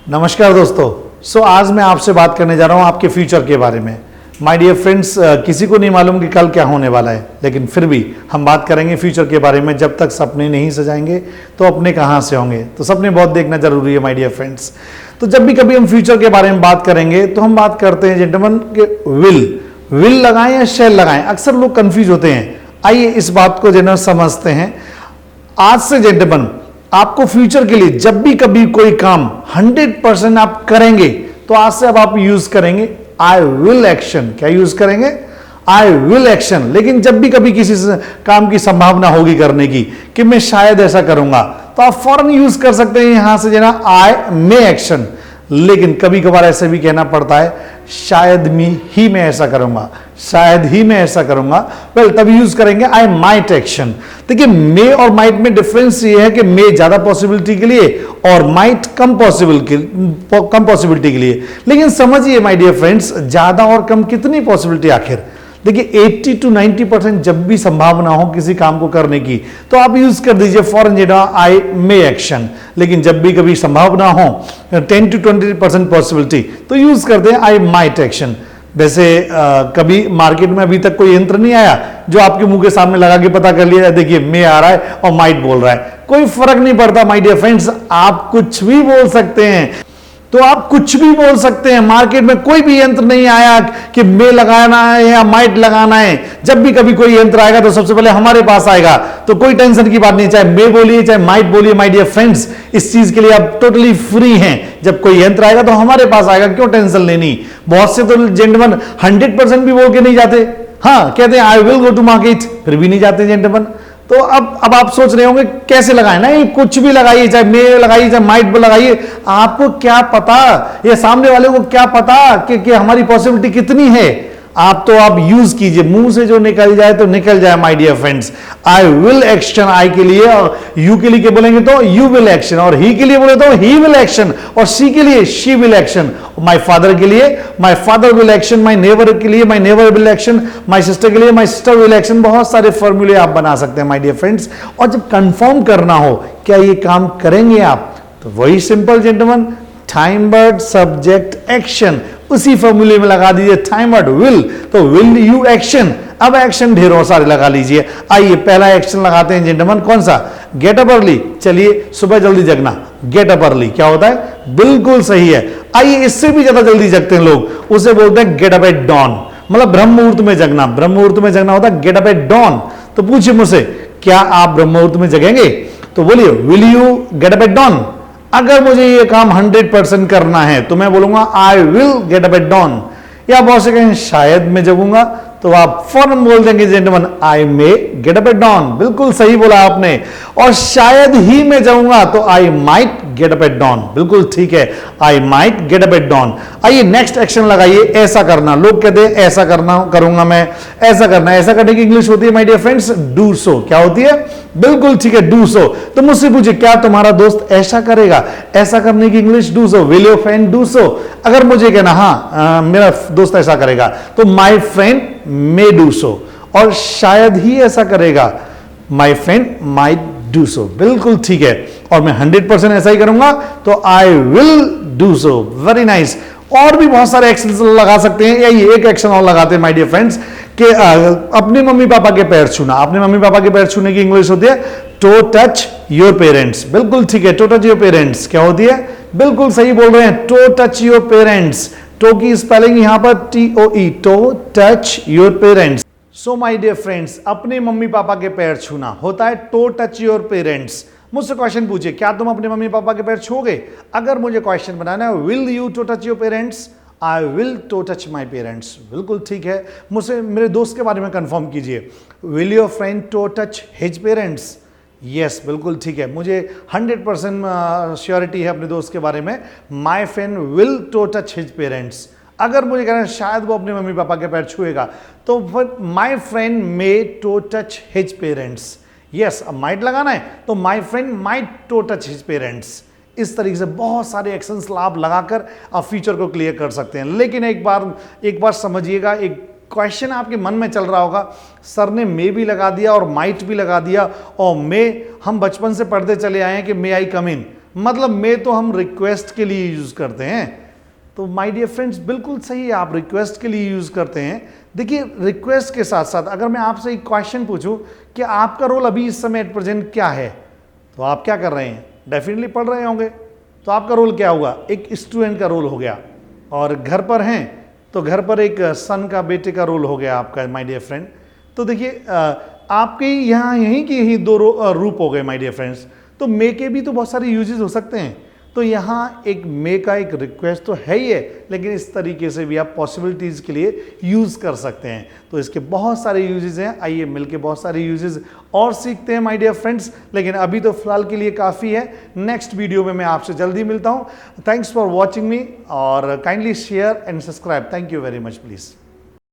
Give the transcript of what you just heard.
नमस्कार दोस्तों। आज मैं आपसे बात करने जा रहा हूं आपके फ्यूचर के बारे में। माय डियर फ्रेंड्स, किसी को नहीं मालूम कि कल क्या होने वाला है, लेकिन फिर भी हम बात करेंगे फ्यूचर के बारे में। जब तक सपने नहीं सजाएंगे तो अपने कहाँ से होंगे, तो सपने बहुत देखना जरूरी है माय डियर फ्रेंड्स। तो जब भी कभी हम फ्यूचर के बारे में बात करेंगे तो हम बात करते हैं जेंटलमैन के विल लगाएं या शैल लगाएं। अक्सर लोग कंफ्यूज होते हैं। आइए इस बात को जेंटलमैन समझते हैं। आज से जेंटलमैन आपको फ्यूचर के लिए जब भी कभी कोई काम 100% आप करेंगे तो आज से अब आप यूज करेंगे आई विल एक्शन। क्या यूज करेंगे? आई विल एक्शन। लेकिन जब भी कभी किसी काम की संभावना होगी करने की कि मैं शायद ऐसा करूंगा, तो आप फौरन यूज कर सकते हैं यहां से जना आई मे एक्शन। लेकिन कभी कभार ऐसे भी कहना पड़ता है शायद ही मैं ऐसा करूंगा, शायद ही मैं ऐसा करूंगा। वेल तभी यूज करेंगे आई माइट एक्शन। देखिए मे और माइट में डिफरेंस ये है कि मे ज्यादा पॉसिबिलिटी के लिए और माइट कम पॉसिबिलिटी के लिए। लेकिन समझिए माय डियर फ्रेंड्स, ज्यादा और कम कितनी पॉसिबिलिटी आखिर? देखिए 80 to 90% जब भी संभावना हो किसी काम को करने की तो आप यूज कर दीजिए फॉरन जेना आई मे एक्शन। लेकिन जब भी कभी संभावना हो 10 to 20% पॉसिबिलिटी तो यूज करते हैं आई माइट एक्शन। वैसे कभी मार्केट में अभी तक कोई यंत्र नहीं आया जो आपके मुंह के सामने लगा के पता कर लिया देखिए मे आ रहा है और माइट बोल रहा है। कोई फर्क नहीं पड़ता माय डियर फ्रेंड्स, आप कुछ भी बोल सकते हैं। तो आप कुछ भी बोल सकते हैं। मार्केट में कोई भी यंत्र नहीं आया कि मे लगाना है या माइट लगाना है। जब भी कभी कोई यंत्र आएगा तो सबसे पहले हमारे पास आएगा। तो कोई टेंशन की बात नहीं, चाहे मे बोलिए चाहे माइट बोलिए माय डियर फ्रेंड्स, इस चीज के लिए आप टोटली फ्री हैं। जब कोई यंत्र आएगा तो हमारे पास आएगा, क्यों टेंशन लेनी। बहुत से तो जेंटलमैन 100% भी बोल के नहीं जाते। हाँ, कहते हैं I will go to market, फिर भी नहीं जाते जेंटलमैन। तो अब आप सोच रहे होंगे कैसे लगाए। नहीं, कुछ भी लगाइए, चाहे मे लगाइए चाहे माइट लगाइए। आपको क्या पता, ये सामने वाले को क्या पता कि हमारी पॉसिबिलिटी कितनी है। आप यूज कीजिए, मुंह से जो निकल जाए तो निकल जाए my dear friends. I will action, I के लिए और यू के लिए बोलेंगे तो यू विल एक्शन, और ही के लिए बोले तो ही विल एक्शन, और सी के लिए she will action, my father के लिए my father will action, my neighbour के लिए my neighbour will action, my sister के लिए माय सिस्टर विल एक्शन। बहुत सारे फॉर्मूले आप बना सकते हैं माय डियर फ्रेंड्स। और जब कंफर्म करना हो क्या ये काम करेंगे आप, तो वही simple gentleman time word subject action, उसी फॉर्मूले में लगा दीजिए टाइम वर्ड विल, तो विल यू एक्शन। अब एक्शन ढेरों सारे लगा लीजिए। आइए पहला एक्शन लगाते हैं जेंटलमैन, कौन सा? Get up early. चलिए सुबह जल्दी जगना, गेट अप अर्ली क्या होता है? बिल्कुल सही है। आइए इससे भी ज्यादा जल्दी जगते हैं लोग, उसे बोलते हैं गेट अप एट डॉन, मतलब ब्रह्म मुहूर्त में जगना। ब्रह्म मुहूर्त में जगना होता है गेट अप एट डॉन। तो पूछिए मुझसे क्या आप ब्रह्म मुहूर्त में जगेंगे? तो बोलिए will you get up at dawn. अगर मुझे ये काम 100% करना है तो मैं बोलूंगा I will get up at dawn. या बहुत से कहें शायद मैं जगूंगा, तो आप फौरन बोल देंगे gentleman I may get up at dawn. बिल्कुल सही बोला आपने। और शायद ही मैं जाऊंगा तो I might get up at dawn. बिल्कुल ठीक है, I might get up at dawn. आइए नेक्स्ट एक्शन लगाइए, ऐसा करना। लोग कहते हैं ऐसा करना करूंगा मैं, ऐसा करना। ऐसा करने की इंग्लिश होती है my dear friends do so. क्या होती है? बिल्कुल ठीक है, डू सो। तो मुझसे पूछिए क्या तुम्हारा दोस्त ऐसा करेगा? ऐसा करने की English do so. Will your friend do so? अगर मुझे कहना हाँ मेरा दोस्त ऐसा करेगा तो my friend may do so. और शायद ही ऐसा करेगा, my friend might do so. बिल्कुल ठीक है। और मैं 100% ऐसा ही करूंगा तो I will do so. Very nice. और भी बहुत सारे एक्शन लगा सकते हैं। यही एक एक्शन और लगाते हैं माय डियर फ्रेंड्स कि अपने मम्मी पापा के पैर छूना। अपने मम्मी पापा के पैर छूने की इंग्लिश होती है टो टच योर पेरेंट्स। बिल्कुल ठीक है, टो टच योर पेरेंट्स क्या होती है? बिल्कुल सही बोल रहे हैं, toe touch your parents. Toe की स्पेलिंग यहां पर TOE, toe touch your parents. So my dear friends, अपने मम्मी पापा के पैर छूना होता है टो टच योर पेरेंट्स। मुझसे क्वेश्चन पूछिए क्या तुम अपने मम्मी पापा के पैर छूओगे? अगर मुझे क्वेश्चन बनाना है will you to touch your parents, I will to touch my parents. बिल्कुल ठीक है। मुझसे मेरे दोस्त के बारे में कंफर्म कीजिए, will your friend to touch his parents? Yes, बिल्कुल ठीक है। मुझे 100% श्योरिटी है अपने दोस्त के बारे में, my friend will to touch his parents. अगर मुझे कहना है शायद वो अपने मम्मी पापा के पैर छुएगा तो my friend may to touch his parents. Yes, अब माइट लगाना है तो my friend might to touch his parents. इस तरीके से बहुत सारे एक्शंस आप लगाकर आप फ्यूचर को क्लियर कर सकते हैं। लेकिन एक बार समझिएगा, एक क्वेश्चन आपके मन में चल रहा होगा, सर ने मे भी लगा दिया और माइट भी लगा दिया, और मे हम बचपन से पढ़ते चले आए हैं कि मे आई कम इन, मतलब मे तो हम रिक्वेस्ट के लिए यूज करते हैं। तो माय डियर फ्रेंड्स बिल्कुल सही है, आप रिक्वेस्ट के लिए यूज करते हैं। देखिए रिक्वेस्ट के साथ साथ अगर मैं आपसे एक क्वेश्चन पूछूं कि आपका रोल अभी इस समय एट प्रेजेंट क्या है, तो आप क्या कर रहे हैं? डेफिनेटली पढ़ रहे होंगे। तो आपका रोल क्या हुआ? एक स्टूडेंट का रोल हो गया। और घर पर हैं तो घर पर एक सन का, बेटे का रोल हो गया आपका माय डियर फ्रेंड। तो देखिए आपके यहाँ यहीं के यही दो रूप हो गए माय डियर फ्रेंड्स। तो मे के भी तो बहुत सारे यूजेस हो सकते हैं। तो यहाँ एक मे का एक रिक्वेस्ट तो है ही है, लेकिन इस तरीके से भी आप पॉसिबिलिटीज के लिए यूज कर सकते हैं। तो इसके बहुत सारे यूजेस हैं। आइए मिलके बहुत सारे यूजेस और सीखते हैं माय डियर फ्रेंड्स। लेकिन अभी तो फिलहाल के लिए काफ़ी है। नेक्स्ट वीडियो में मैं आपसे जल्दी मिलता हूँ। थैंक्स फॉर वॉचिंग मी और kindly share and subscribe. Thank you very much please.